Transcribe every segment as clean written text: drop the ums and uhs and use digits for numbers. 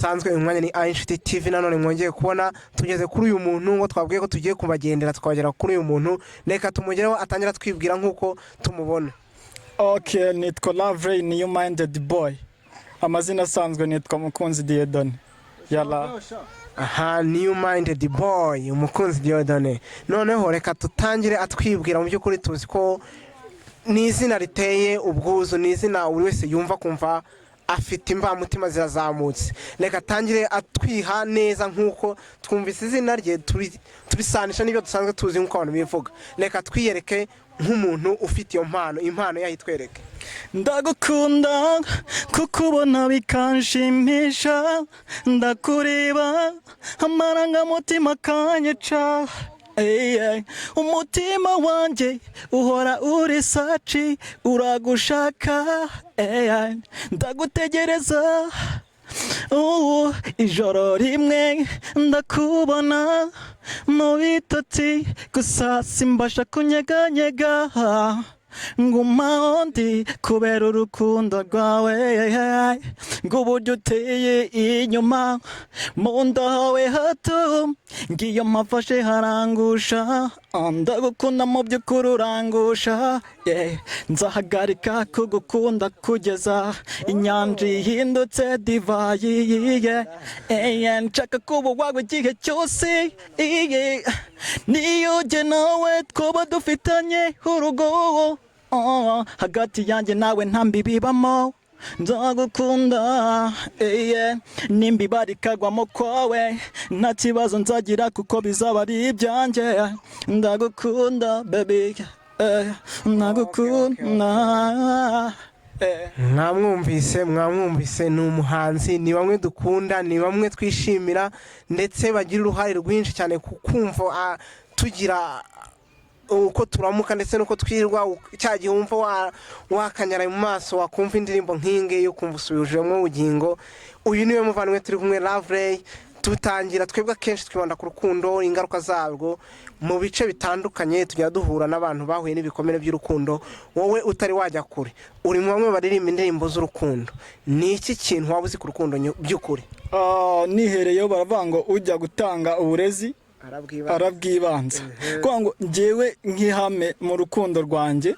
Sanzwe uyu mwanya ni Inshuti TV nanone mwongeye kubona tugeze kuri uyu muntu ngo twabwiye ko tugiye kubagendera tukagera kuri uyu muntu reka tumugereho atangira twibwira nkuko tumubona. Okay, nitwa Lovely New Minded Boy. Amazina asanzwe nitwa Mukunzi Diedone. Yala. Aha, New Minded Boy, Umukunzi Diedone. Noneho reka tutangire atwibwira mu by'ukuri tuzi ko ni izina riteye ubwuzu, ni izina buri wese yumva kumva afite imbamutima zirazamutse. Reka tangire atwiha neza nkuko twumvise izina rye tubisanisha n'ibyo dusanzwe tuzi nkuko abantu bivuga. Reka twiyereke nk'umuntu ufite iyo impano yahitwereke. Ndagukunda kukubona bikanshimisha, ndakureba amarangamutima kanyica. Umutima wanjye uhora uri saci, uragushaka. Ndagutegereza ijoro rimwe ndakubona mu bitotsi, gusa simbasha kunyeganyega nguma ndi kubera urukundo rwawe, ng'uburyo uteye inyuma mu nda hawe hato, ngiyo mpafashe harangusha. Ndagukunda mu by'ukuri urangusha, nzahagarika kugukunda kugeza inyanja ihindutse divayi. Nshaka kuba wawe igihe cyose, niyo jye nawe twaba dufitanye urugo. Hagati yanjye nawe nta mbibibamo, ndagukunda. Nimba rikagwamo kwawe nta kibazo nzagira kuko bizaba ari ibyanjye. Ndagukunda baby, ndagukunda. Mwamwumvise ni umuhanzi, ni bamwe dukunda, ni bamwe twishimira ndetse bagira uruhare rwinshi cyane kukumva tugira uko turamuka ndetse nuko twirwa cyagihe wumva wakanyara mu maso wakumva indirimbo nk'inge yo kumva usubijemo ubugingo. Uyu niwe muvandimwe turi kumwe Lovely. Tutangira twebwe kenshi twibanda ku rukundo, ingaruka zarwo mu bice bitandukanye, tujya duhura n'abantu bahuye n'ibikomere by'urukundo. Wowe utari wajya kure, uri mu bamwe baririmba indirimbo z'urukundo. Ni iki kintu waba uzi ku rukundo by'ukuri? Nihereyeho baravuga ngo ujya gutanga uburezi arabwibanza. Kwa ngo njyewe nk'ihame mu rukundo rwanjye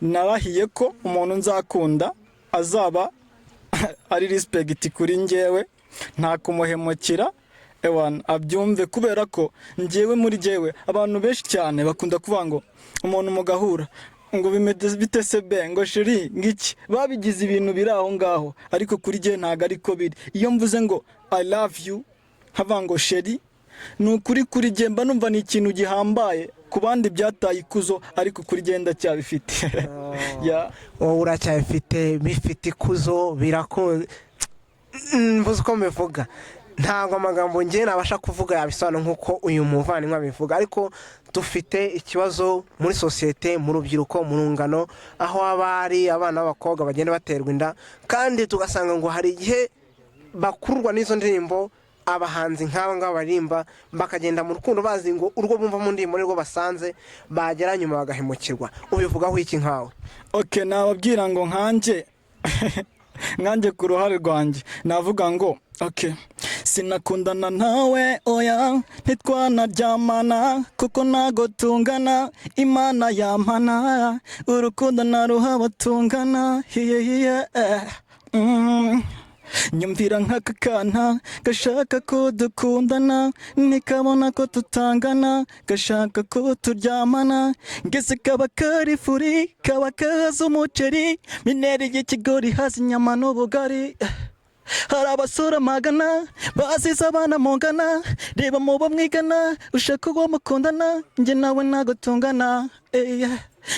narahiye ko umuntu nzakunda azaba ari respect kuri njyewe, nta kumuhemukira abyumve, kubera ko njyewe muri njyewe abantu benshi cyane bakunda kuvuga ngo umuntu mugahura ngo bitese be ngo sheri ngiki, babigize ibintu biri aho ngaho, ariko kuri njye ntago ariko biri. Iyo mvuze ngo I love you hava ngo sheri, nukuri kuri njye mba numva ni ikintu gihambaye. Ku bandi byataye ikuzo, ariko kuri njye ndacyabifite. Uracyabifite, bifite ikuzo, birakunze. Mvuze uko mbivuga, ntabwo amagambo njye nabasha kuvuga yabisobanura nkuko uyu muvandimwe abivuga, ariko dufite ikibazo muri sosiyete, mu rubyiruko, mu rungano, aho abari abana b'abakobwa bagenda baterwa inda, kandi tugasanga ngo hari igihe bakururwa n'izo ndirimbo. Abahanzi nk'aba ngaba barimba bakagenda mu rukundo bazi ngo urwo bumva mu ndirimbo nirwo basanze, bagera nyuma bagahemukirwa. Ubivugaho iki nkawe? Okay, nababwira ngo nkanjye ku ruhare rwanjye navuga ngo okay, sinakundana nawe oya ntitwanaryamana kuko ntago tungana, Imana yampana urukundo naruhaba tungana. Nyumvira nk'aka kana gashaka ko dukundana, nikabona ko tutangana gashaka ko turyamana, ngese kaba kari furi kaba kaza umuceri, mineri y'ikigori hazi inyama n'ubugari. Hari abasura magana bazize abana mungana, reba mu bo mwigana ushaka uwo mukundana, njye nawe ntago tungana.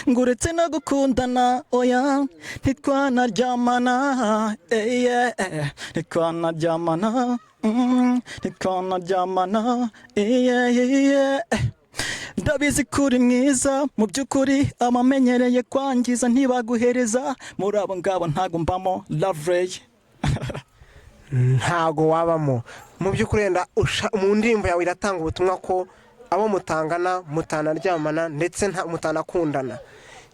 Nguretse no gukundana oya ntitwanaryamana, ntitwanaryamana. Ndabizi kuri mwiza mu by'ukuri, amamenyereye kwangiza ntibaguhereza, muri abo ngabo ntago mbamo Lovely. Ntago wabamo mu by'ukuri, wenda mu ndirimbo yawe iratanga ubutumwa ko abo mutangana mutanaryamana ndetse mutanakundana.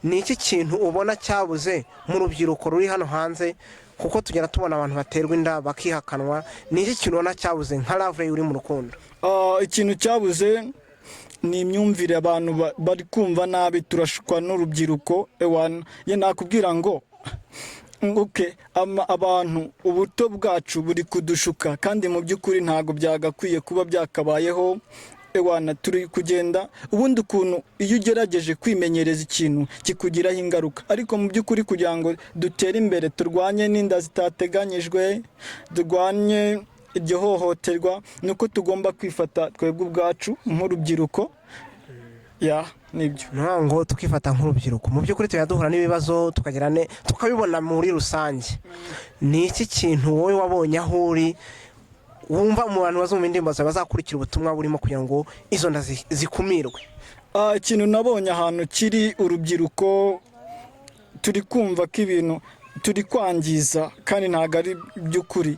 Ni iki kintu ubona cyabuze mu rubyiruko ruri hano hanze kuko tugera tubona abantu baterwa inda bakihakanwa. Ni iki kintu ubona cyabuze nka Lovelay uri mu rukundo? Ikintu cyabuze ni imyumvire, abantu bari kumva nabi, turashukwa n'urubyiruko. Ye nakubwira ngo abantu ubuto bwacu buri kudushuka, kandi mu by'ukuri ntabwo byagakwiye kuba byakabayeho. Turi kugenda ubundi ukuntu iyo ugerageje kwimenyereza ikintu kikugiraho ingaruka, ariko mu by'ukuri kugira ngo dutere imbere turwanye n'inda zitateganyijwe, turwanye iryo hohoterwa, ni uko tugomba kwifata twebwe ubwacu nk'urubyiruko. Nibyo ngo tukifata nk'urubyiruko. Mu by'ukuri tujya duhura n'ibibazo tukabibona muri rusange. Ni iki kintu wowe wabonye aho uri wumva mu bantu bazumva indirimbo zawe bazakurikira ubutumwa burimo kugira ngo izo nda zikumirwe? Ikintu nabonye ahantu kiri urubyiruko, turi kumva ko ibintu turi kwangiza kandi ntabwo ari by'ukuri.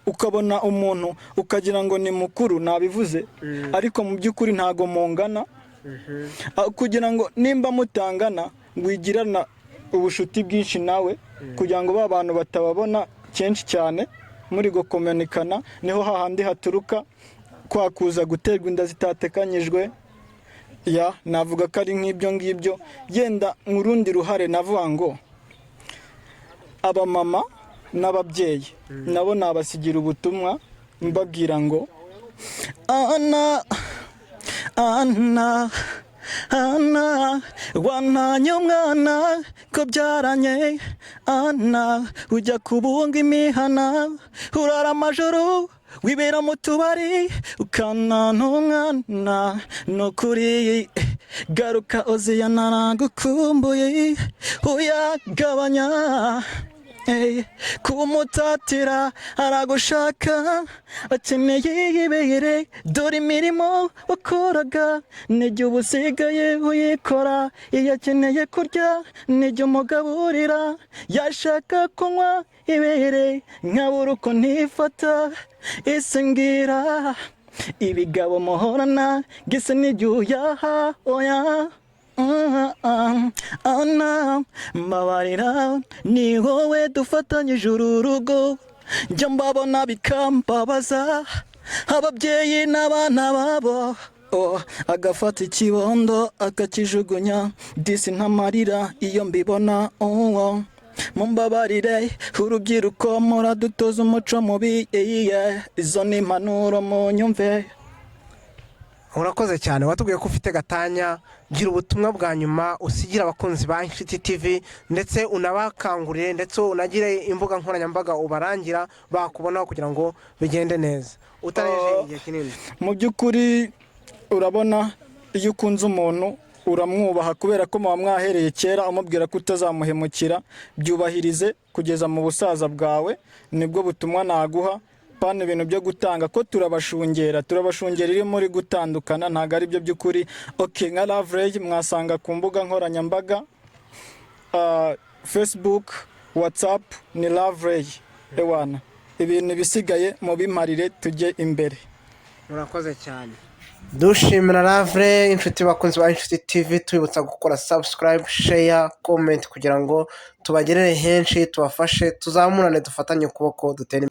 Ukabona umuntu ukagira ngo ni mukuru, nabivuze, ariko mu by'ukuri ntago mungana. Kugira ngo nimba mutangana wigirana ubushuti bwinshi nawe, kugira ngo ba bantu batababona kenshi cyane muri gukomenikana, niho hahandi haturuka kwakuza guterwa inda zitatekanyijwe. Navuga ko ari nk'ibyo ngibyo. Yenda mu rundi ruhare navuga ngo abamama n'ababyeyi nabo nabasigira ubutumwa mbabwira ngo Ana wananye umwana ko byaranye, ujya kubunga imihana, urara amajoro wibera mu tubari, ukanana umwana. Nukuri garuka oziya naragukumbuye, uyagabanya kumutatira aragushaka, akeneye ibere, dore imirimo wakoraga nijye ubu usigaye uyikora. Iyo akeneye kurya nijye umugaburira, yashaka kunywa ibere nkabura uko ntifata. Ese ngira ibigabo muhorana gise nijye uyaha. Mbabarira ni wowe dufatanyije uru rugo, njya mbabona bikambabaza, ababyeyi n'abana babo. Agafata ikibondo akakijugunya, disi ntamarira iyo mbibona. Mumbabarire urubyiruko muradutoza umuco mubi, izo ni impanuro munyumve. Urakoze cyane, watubwiye ko ufite gatanya. Gira ubutumwa bwa nyuma usigira abakunzi ba Inshuti TV, ndetse unabakangurire, ndetse unagire imbuga nkoranyambaga ubarangira bakubonaho kugira ngo bigende neza utareje igihe kinini. Mu by'ukuri urabona, iyo ukunze umuntu uramwubaha kubera ko muba mwahereye kera umubwira ko utazamuhemukira. Byubahirize kugeza mu busaza bwawe, nibwo butumwa naguha. Pana ibintu byo gutanga ko turabashungera iyo muri gutandukana, ntago ari byo by'ukuri. Nka Lovelay mwasanga ku mbuga nkoranyambaga, Facebook, WhatsApp ni Lovelay. Ibintu bisigaye mu bimarire tujye imbere. Murakoze cyane. Dushimira Lovelay. Inshuti bakunzi ba Inshuti TV, tubibutsa gukora subscribe, share, comment kugira ngo tubagerere henshi, tubafashe, tuzamurane, dufatanye ukuboko, dutere